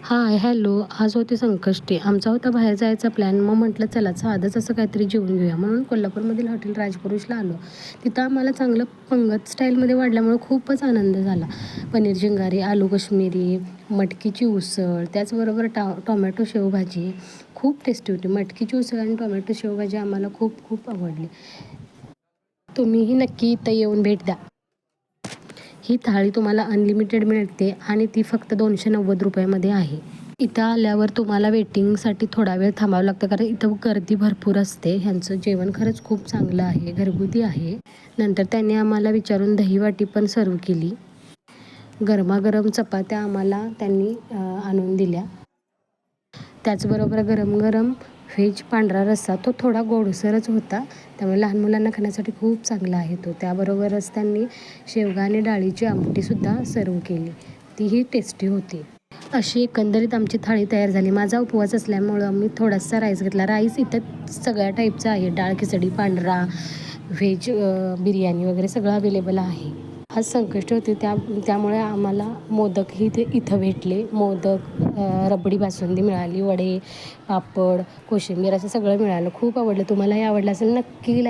हाय, hello. आज होते संकष्टी. आमचा होता बाहेर जायचा प्लॅन. मग म्हटलं चला साधंच असं काहीतरी जेवून घेऊया. म्हणून कोल्हापूरमधील हॉटेल राजपुरुषला आलो. तिथं आम्हाला चांगलं पंगत स्टाईलमध्ये वाढल्यामुळं खूपच आनंद झाला. पनीर चिंगारी, आलू काश्मीरी, मटकीची उसळ, त्याचबरोबर टोमॅटो शेवभाजी खूप टेस्टी होती. मटकीची उसळ आणि टोमॅटो शेवभाजी आम्हाला खूप खूप आवडली. तुम्हीही नक्की इथं येऊन भेट द्या. ही थाळी तुम्हाला अनलिमिटेड मिळते आणि ती फक्त ₹290 आहे. इथं आल्यावर तुम्हाला वेटिंगसाठी थोडा वेळ थांबावं लागतं कारण इथं गर्दी भरपूर असते. ह्यांचं जेवण खरंच खूप चांगलं आहे, घरगुती आहे. नंतर त्यांनी आम्हाला विचारून दहीवाटी पण सर्व केली. गरमागरम चपात्या आम्हाला त्यांनी आणून दिल्या. त्याचबरोबर गरम-गरम व्हेज पांढरा रस्सा तो थोडा गोडसरच होता. त्यामुळे लहान मुलांना खाण्यासाठी खूप चांगला आहे तो. त्याबरोबरच त्यांनी शेवगा आणि डाळीची आमटीसुद्धा सर्व केली. तीही टेस्टी होती. अशी एकंदरीत आमची थाळी तयार झाली. माझा उपवास असल्यामुळं मी थोडासा राईस घेतला. राईस इथं सगळ्या टाईपचा आहे. डाळ खिचडी, पांढरा, व्हेज बिर्याणी वगैरे सगळं अवेलेबल आहे. आज संकष्टी होती त्यामुळे आम्हाला मोदकही ते इथं भेटले. मोदक, रबडी बासुंदी मिळाली, वडे, पापड, कोशिंबीर असं सगळं मिळालं. खूप आवडलं. तुम्हालाही आवडलं असेल नक्की